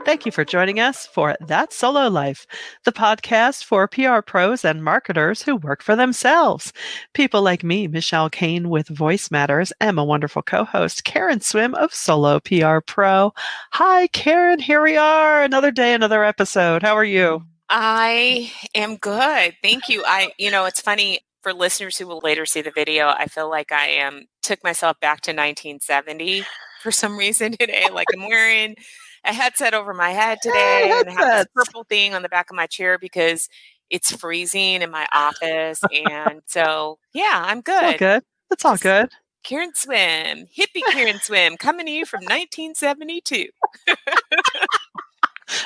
Thank you for joining us for That Solo Life, the podcast for PR pros and marketers who work for themselves. People like me, Michelle Kane with VoiceMatters, and my wonderful co-host, Karen Swim of Solo PR Pro. Hi, Karen. Here we are. Another day, another episode. How are you? I am good. Thank you. It's funny for listeners who will later see the video. I feel like took myself back to 1970 for some reason today. Like I'm wearing a headset over my head today and I have this purple thing on the back of my chair because it's freezing in my office. And so, yeah, I'm good. It's all good. It's all good. Karen Swim, hippie Karen Swim, coming to you from 1972.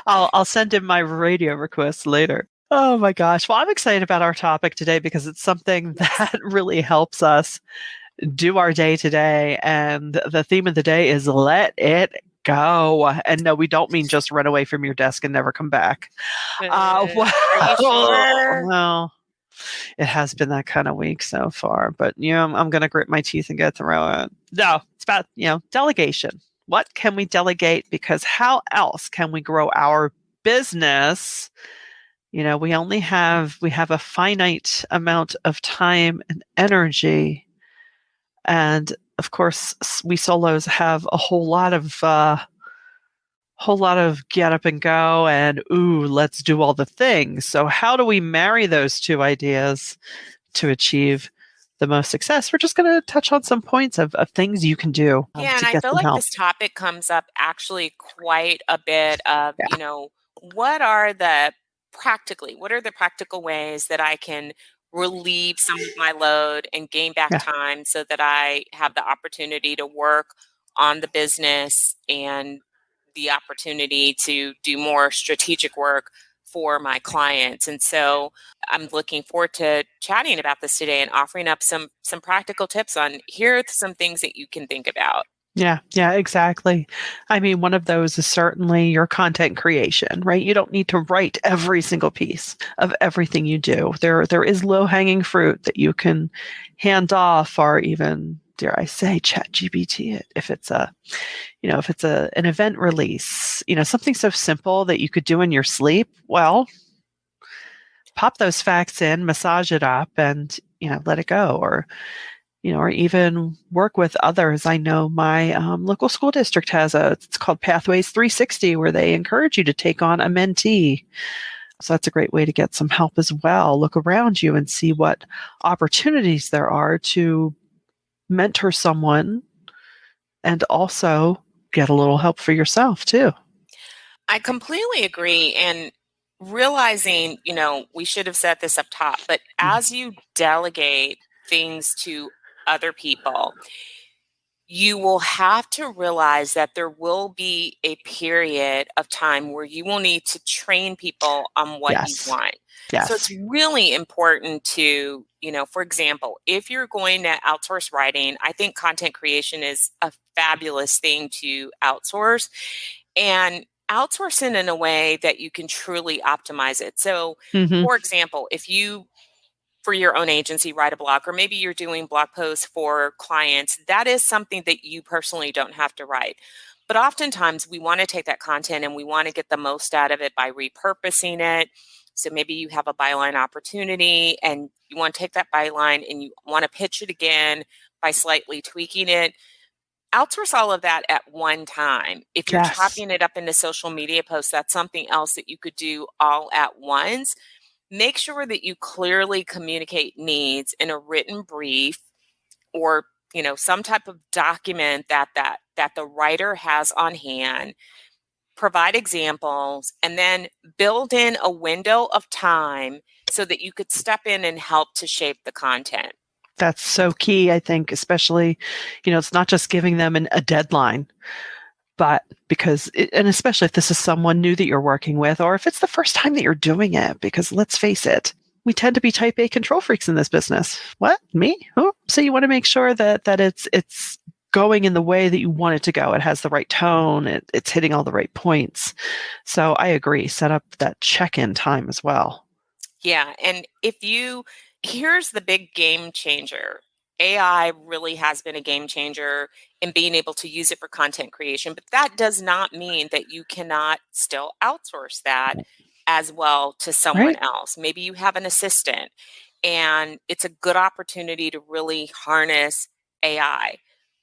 I'll send in my radio request later. Oh my gosh. Well, I'm excited about our topic today because it's something that really helps us do our day today. And the theme of the day is let it go. And no, we don't mean just run away from your desk and never come back. Are you sure? Well, it has been that kind of week so far, but I'm going to grit my teeth and get through it. No, it's about, delegation. What can we delegate? Because how else can we grow our business? We have a finite amount of time and energy. And of course, we solos have a whole lot of get up and go and, let's do all the things. So how do we marry those two ideas to achieve the most success? We're just going to touch on some points of things you can do. Yeah, and I feel like this topic comes up actually quite a bit of, what are the practical ways that I can relieve some of my load and gain back time so that I have the opportunity to work on the business and the opportunity to do more strategic work for my clients. And so I'm looking forward to chatting about this today and offering up some practical tips on here are some things that you can think about. Yeah, exactly. I mean, one of those is certainly your content creation, right? You don't need to write every single piece of everything you do. There is low-hanging fruit that you can hand off, or even, dare I say, ChatGPT it if it's an event release, something so simple that you could do in your sleep. Well, pop those facts in, massage it up, and let it go, or even work with others. I know my local school district has it's called Pathways 360, where they encourage you to take on a mentee. So that's a great way to get some help as well. Look around you and see what opportunities there are to mentor someone and also get a little help for yourself too. I completely agree. And realizing, we should have set this up top, but as you delegate things to other people, you will have to realize that there will be a period of time where you will need to train people on what you want. Yes. So it's really important to, for example, if you're going to outsource writing, I think content creation is a fabulous thing to outsource, and outsource it in a way that you can truly optimize it. So, for example, if you for your own agency, write a blog, or maybe you're doing blog posts for clients, that is something that you personally don't have to write. But oftentimes we want to take that content and we want to get the most out of it by repurposing it. So maybe you have a byline opportunity and you want to take that byline and you want to pitch it again by slightly tweaking it. Outsource all of that at one time. If you're chopping it up into social media posts, that's something else that you could do all at once. Make sure that you clearly communicate needs in a written brief or, some type of document that the writer has on hand. Provide examples and then build in a window of time so that you could step in and help to shape the content. That's so key, I think, especially, it's not just giving them a deadline, but and especially if this is someone new that you're working with, or if it's the first time that you're doing it, because let's face it, we tend to be type A control freaks in this business. What? Me? Oh, so you want to make sure that it's going in the way that you want it to go. It has the right tone. It's hitting all the right points. So I agree. Set up that check-in time as well. Yeah. And here's the big game changer. AI really has been a game changer in being able to use it for content creation, but that does not mean that you cannot still outsource that as well to someone Right. else. Maybe you have an assistant, and it's a good opportunity to really harness AI.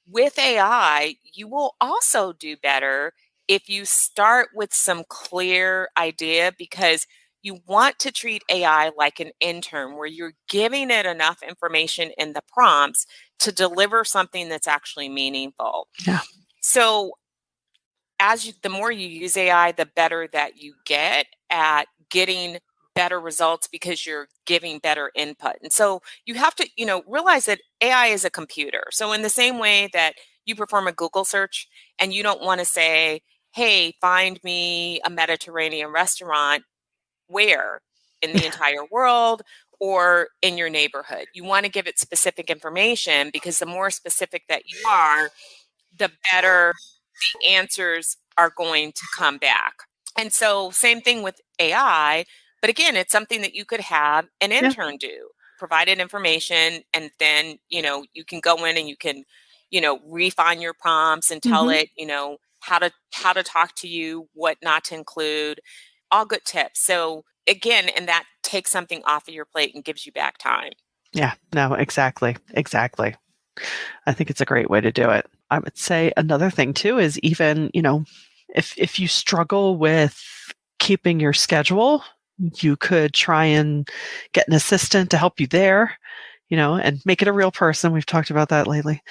With AI, you will also do better if you start with some clear idea, because you want to treat AI like an intern where you're giving it enough information in the prompts to deliver something that's actually meaningful. Yeah. So the more you use AI, the better that you get at getting better results because you're giving better input. And so you have to, realize that AI is a computer. So in the same way that you perform a Google search and you don't want to say, hey, find me a Mediterranean restaurant, where in the entire world or in your neighborhood. You want to give it specific information, because the more specific that you are, the better the answers are going to come back. And so, same thing with AI, but again, it's something that you could have an Yeah. intern do, provided information, and then, you can go in and you can, refine your prompts and tell Mm-hmm. it, how to talk to you, what not to include, all good tips. So again, and that takes something off of your plate and gives you back time. Yeah. No, exactly. Exactly. I think it's a great way to do it. I would say another thing too is even, if you struggle with keeping your schedule, you could try and get an assistant to help you there, and make it a real person. We've talked about that lately.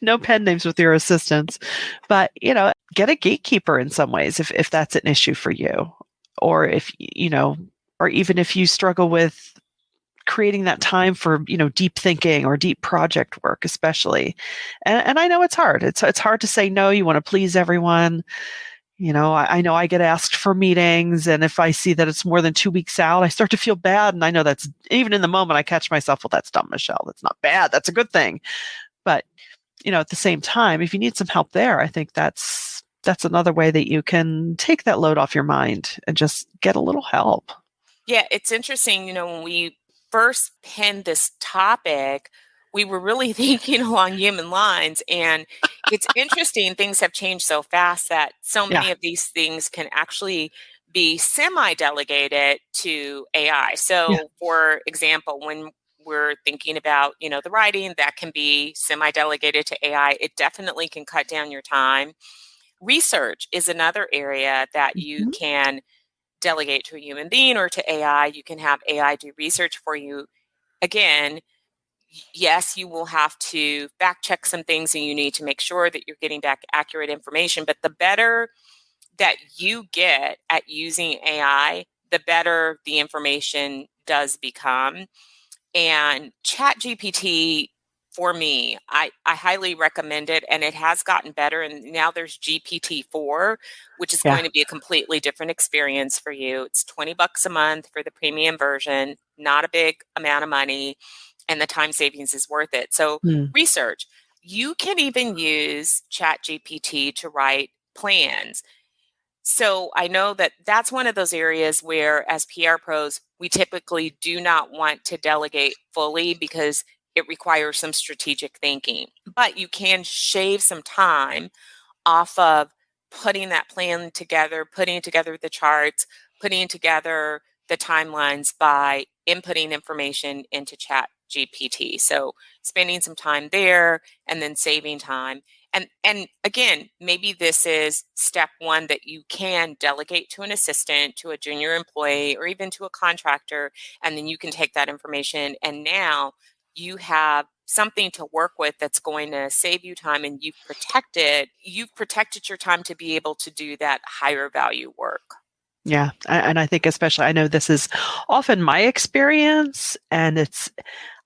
No pen names with your assistants, but, get a gatekeeper in some ways if that's an issue for you, or if, or even if you struggle with creating that time for, deep thinking or deep project work, especially. And I know it's hard. It's hard to say no. You want to please everyone. I know I get asked for meetings, and if I see that it's more than 2 weeks out, I start to feel bad. And I know that's, even in the moment, I catch myself, well, that's dumb, Michelle. That's not bad. That's a good thing. But, at the same time, if you need some help there, I think that's another way that you can take that load off your mind and just get a little help. Yeah, it's interesting. When we first penned this topic, we were really thinking along human lines. And it's interesting, things have changed so fast that so Yeah. many of these things can actually be semi-delegated to AI. Yeah. So, for example, when we're thinking about, the writing, that can be semi-delegated to AI. It definitely can cut down your time. Research is another area that you Mhm. can delegate to a human being or to AI. You can have AI do research for you. Again, yes, you will have to fact check some things and you need to make sure that you're getting back accurate information. But the better that you get at using AI, the better the information does become. And Chat GPT, for me, I highly recommend it, and it has gotten better. And now there's GPT-4, which is Yeah. going to be a completely different experience for you. It's $20 a month for the premium version, not a big amount of money, and the time savings is worth it. So Mm. research. You can even use Chat GPT to write plans. So I know that that's one of those areas where, as PR pros, we typically do not want to delegate fully because it requires some strategic thinking. But you can shave some time off of putting that plan together, putting together the charts, putting together the timelines by inputting information into Chat GPT. So spending some time there and then saving time. And again, maybe this is step one that you can delegate to an assistant, to a junior employee, or even to a contractor, and then you can take that information and now you have something to work with that's going to save you time, and you've protected your time to be able to do that higher value work. Yeah. And I think, especially, I know this is often my experience, and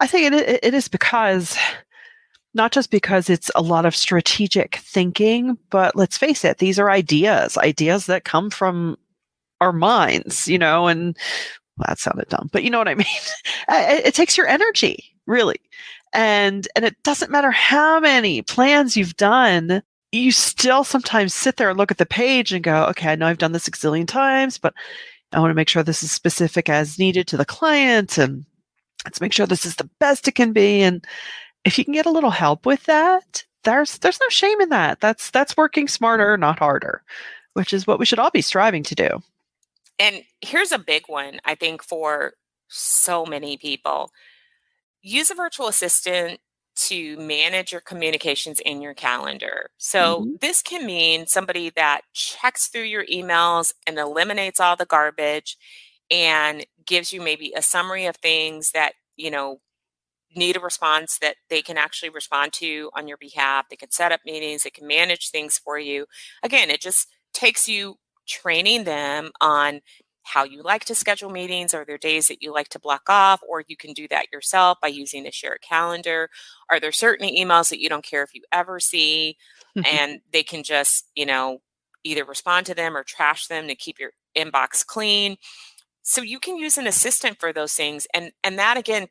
I think it is because, not just because it's a lot of strategic thinking, but let's face it, these are ideas that come from our minds, and well, that sounded dumb, but you know what I mean? It takes your energy, really. And it doesn't matter how many plans you've done, you still sometimes sit there and look at the page and go, okay, I know I've done this a gazillion times, but I want to make sure this is specific as needed to the client, and let's make sure this is the best it can be. And if you can get a little help with that, there's no shame in that. That's working smarter, not harder, which is what we should all be striving to do. And here's a big one, I think, for so many people. Use a virtual assistant to manage your communications in your calendar. So Mm-hmm. this can mean somebody that checks through your emails and eliminates all the garbage and gives you maybe a summary of things that, need a response that they can actually respond to on your behalf. They can set up meetings, they can manage things for you. Again, it just takes you training them on how you like to schedule meetings. Are there days that you like to block off, or you can do that yourself by using a shared calendar? Are there certain emails that you don't care if you ever see, and they can just, either respond to them or trash them to keep your inbox clean? So you can use an assistant for those things, and that again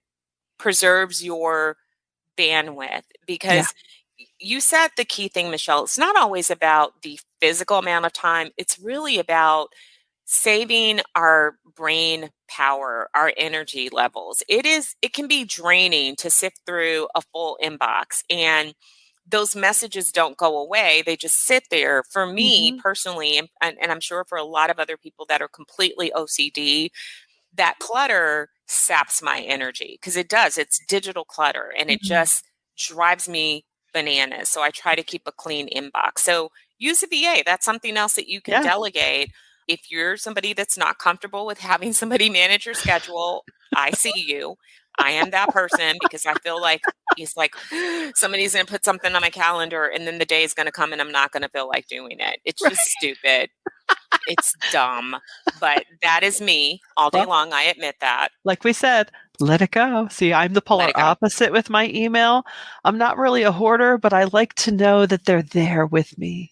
preserves your bandwidth, Yeah. because you said the key thing, Michelle. It's not always about the physical amount of time. It's really about saving our brain power, our energy levels. It can be draining to sift through a full inbox, and those messages don't go away. They just sit there. For me Mm-hmm. personally, and I'm sure for a lot of other people that are completely OCD, that clutter saps my energy, because it does. It's digital clutter, and it Mm-hmm. just drives me bananas. So I try to keep a clean inbox. So use a VA. That's something else that you can Yeah. delegate. If you're somebody that's not comfortable with having somebody manage your schedule, I see you. I am that person, because I feel like it's like somebody's going to put something on my calendar, and then the day is going to come and I'm not going to feel like doing it. It's Right. just stupid. It's dumb, but that is me all day Well, long. I admit that. like we said, let it go. See, I'm the Let polar it go. opposite with my email. I'm not really a hoarder, but I like to know that they're there with me.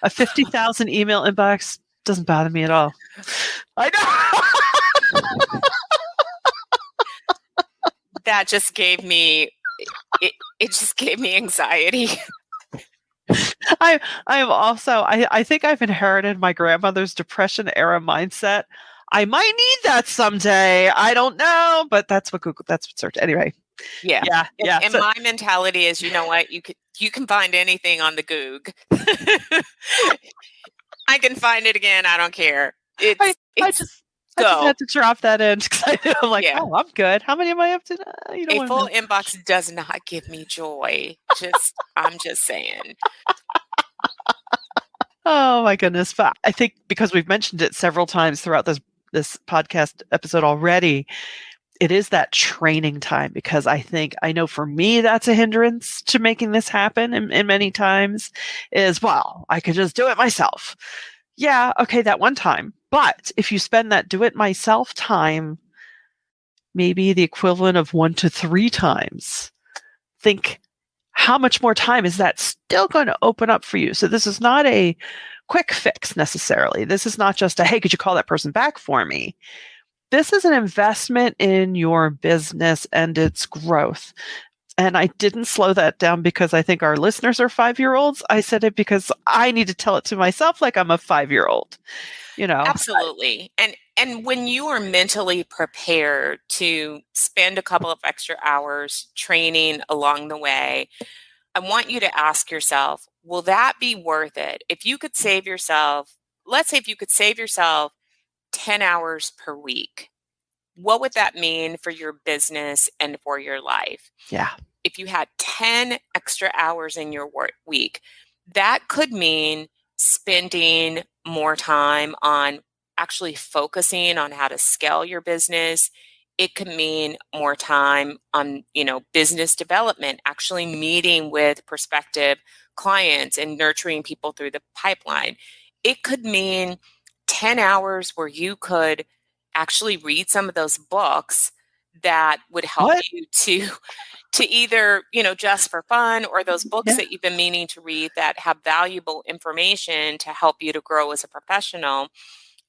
A 50,000 email inbox doesn't bother me at all. I know. That just gave me it just gave me anxiety. I am also I think I've inherited my grandmother's depression era mindset. I might need that someday. I don't know, but that's what search anyway. Yeah. Yeah, yeah. And So my mentality is, you know what, you can find anything on the Goog. I can find it again. I don't care. I I It's just I just go. had to drop that in because I'm like, Yeah. oh, I'm good. How many am I up to? You don't A want to full know. inbox does not give me joy. I'm just saying. Oh my goodness! But I think because we've mentioned it several times throughout this podcast episode already, it is that training time, because I know for me that's a hindrance to making this happen, and many times is, well, I could just do it myself. Yeah, okay, that one time. But if you spend that do it myself time, maybe the equivalent of 1 to 3 times, think how much more time is that still going to open up for you? So this is not a quick fix necessarily. This is not just a, hey, could you call that person back for me? This is an investment in your business and its growth. And I didn't slow that down because I think our listeners are 5-year-olds. I said it because I need to tell it to myself like I'm a 5-year-old. Absolutely. And when you are mentally prepared to spend a couple of extra hours training along the way, I want you to ask yourself, will that be worth it? If you could save yourself, let's say if you could save yourself 10 hours per week, what would that mean for your business and for your life? Yeah. If you had 10 extra hours in your work week, that could mean spending more time on actually focusing on how to scale your business. It could mean more time on, business development, actually meeting with prospective clients and nurturing people through the pipeline. It could mean 10 hours where you could actually read some of those books that would help What? you to either, just for fun, or those books Yeah. that you've been meaning to read that have valuable information to help you to grow as a professional.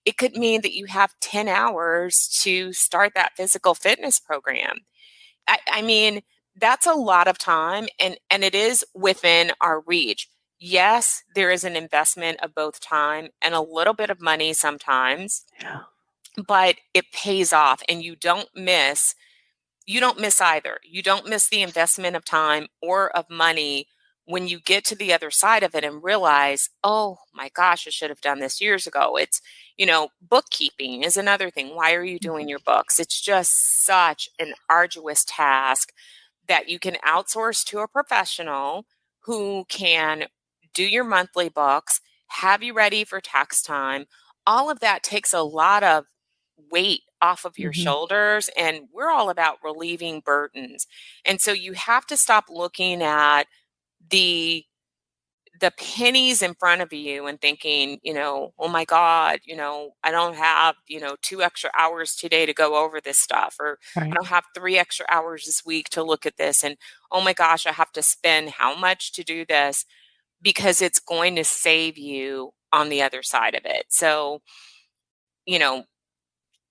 It could mean that you have 10 hours to start that physical fitness program. I mean, that's a lot of time, and it is within our reach. Yes, there is an investment of both time and a little bit of money sometimes. Yeah. but it pays off, and you don't miss either. You don't miss the investment of time or of money when you get to the other side of it and realize, oh my gosh, I should have done this years ago. It's, bookkeeping is another thing. Why are you doing your books? It's just such an arduous task that you can outsource to a professional who can do your monthly books, have you ready for tax time. All of that takes a lot of weight off of your Mhm. shoulders, and we're all about relieving burdens. And so you have to stop looking at the pennies in front of you and thinking, oh my God, I don't have, 2 extra hours today to go over this stuff, or I Right. don't have 3 extra hours this week to look at this. And oh my gosh, I have to spend how much to do this, because it's going to save you on the other side of it. So, you know,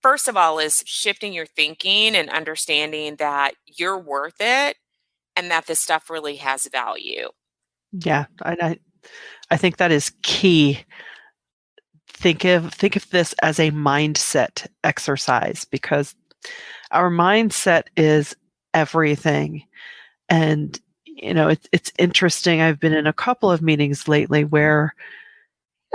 first of all, is shifting your thinking and understanding that you're worth it and that this stuff really has value. Yeah, and I think that is key. Think of this as a mindset exercise, because our mindset is everything. And it's interesting. I've been in a couple of meetings lately where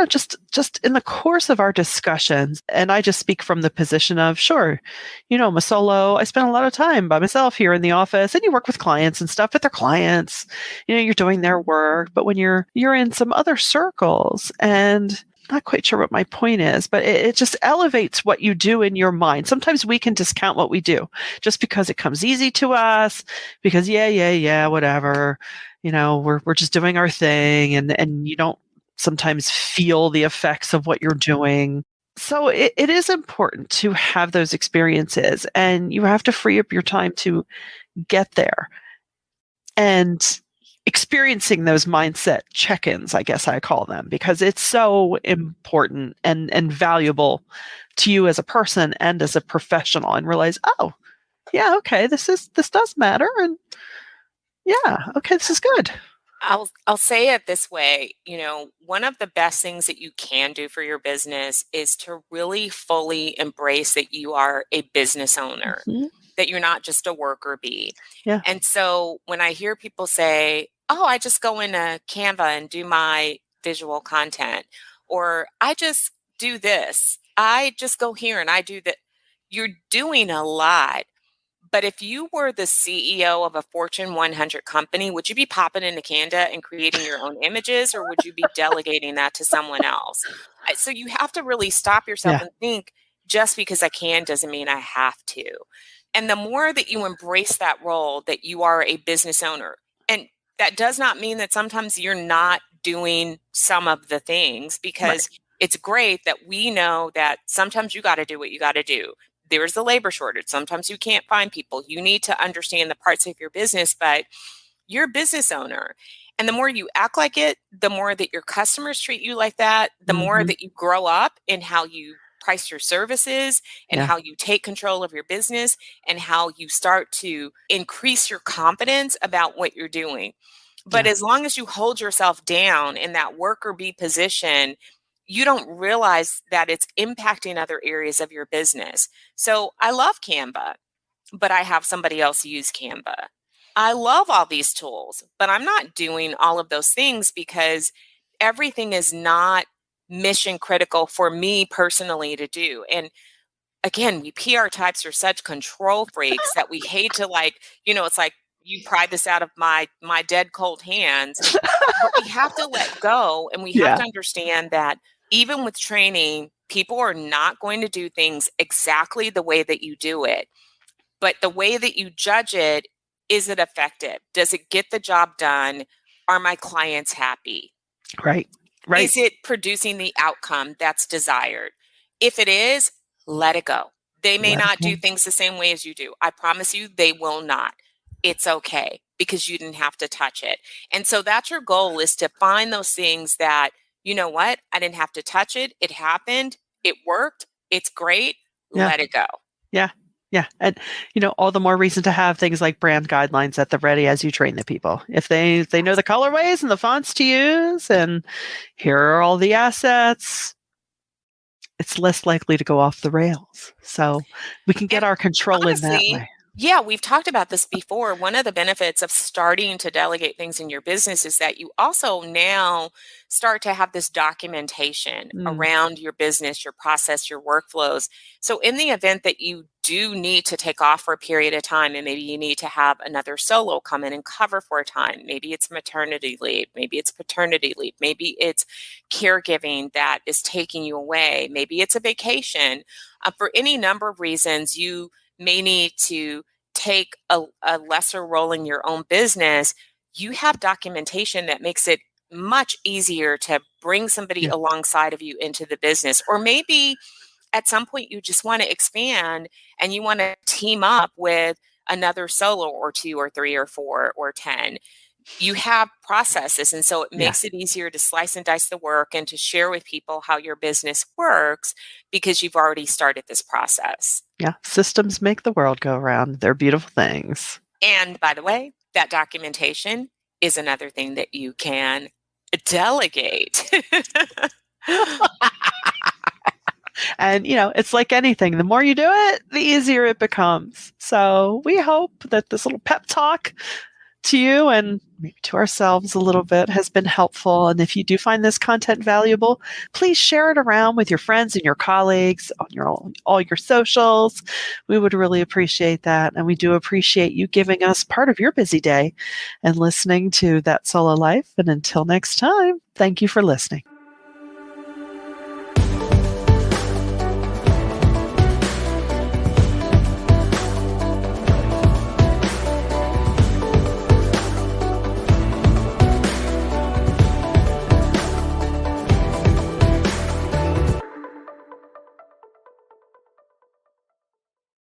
just in the course of our discussions, and I just speak from the position of, sure, I'm a solo. I spend a lot of time by myself here in the office, and you work with clients and stuff, but they're clients. You're doing their work. But when you're in some other circles, and not quite sure what my point is, but it just elevates what you do in your mind. Sometimes we can discount what we do just because it comes easy to us, because yeah, whatever. We're just doing our thing, and you don't sometimes feel the effects of what you're doing. So it is important to have those experiences, and you have to free up your time to get there. And experiencing those mindset check-ins, I guess I call them, because it's so important and valuable to you as a person and as a professional, and realize, oh, yeah, okay, this does matter, and yeah, okay, this is good. I'll say it this way, one of the best things that you can do for your business is to really fully embrace that you are a business owner, Mhm. that you're not just a worker bee. Yeah. And so when I hear people say, "Oh, I just go into Canva and do my visual content," or "I just do this. I just go here and I do that." You're doing a lot. But if you were the CEO of a Fortune 100 company, would you be popping into Canva and creating your own images, or would you be delegating that to someone else? So you have to really stop yourself Yeah. and think, just because I can doesn't mean I have to. And the more that you embrace that role, that you are a business owner, and that does not mean that sometimes you're not doing some of the things, Right. because it's great that we know that sometimes you got to do what you got to do. There's the labor shortage. Sometimes you can't find people. You need to understand the parts of your business, but you're a business owner. And the more you act like it, the more that your customers treat you like that, the more Mhm. that you grow up in how you price your services and Yeah. how you take control of your business and how you start to increase your confidence about what you're doing. But Yeah. as long as you hold yourself down in that worker bee position, you don't realize that it's impacting other areas of your business. So I love Canva, but I have somebody else use Canva. I love all these tools, but I'm not doing all of those things because everything is not mission critical for me personally to do. And again, we PR types are such control freaks that we hate to, like, it's like, you pry this out of my dead cold hands. But we have to let go, and we have Yeah. to understand that even with training, people are not going to do things exactly the way that you do it. But the way that you judge it, is it effective? Does it get the job done? Are my clients happy? Right. Right. Is it producing the outcome that's desired? If it is, let it go. They may Let it not do go. things the same way as you do. I promise you, they will not. It's okay, because you didn't have to touch it. And so that's your goal, is to find those things that, you know what, I didn't have to touch it. It happened. It worked. It's great. Yeah. Let it go. Yeah. Yeah. And all the more reason to have things like brand guidelines at the ready as you train the people. If they know the colorways and the fonts to use, and here are all the assets, it's less likely to go off the rails. So we can get And our control in that honestly, way. yeah, we've talked about this before. One of the benefits of starting to delegate things in your business is that you also now start to have this documentation Mm, around your business, your process, your workflows. So, in the event that you do need to take off for a period of time, and maybe you need to have another solo come in and cover for a time, maybe it's maternity leave, maybe it's paternity leave, maybe it's caregiving that is taking you away, maybe it's a vacation. For any number of reasons, you may need to take a lesser role in your own business. You have documentation that makes it much easier to bring somebody yeah, alongside of you into the business. Or maybe at some point you just want to expand and you want to team up with another solo or two or three or four or 10. You have processes, and so it makes yes, it easier to slice and dice the work and to share with people how your business works because you've already started this process. yeah. Systems make the world go round. They're beautiful things. And by the way, that documentation is another thing that you can delegate. And, it's like anything. The more you do it, the easier it becomes. So we hope that this little pep talk to you and maybe to ourselves a little bit has been helpful. And if you do find this content valuable, please share it around with your friends and your colleagues on all your socials. We would really appreciate that. And we do appreciate you giving us part of your busy day and listening to That Solo Life. And until next time, thank you for listening.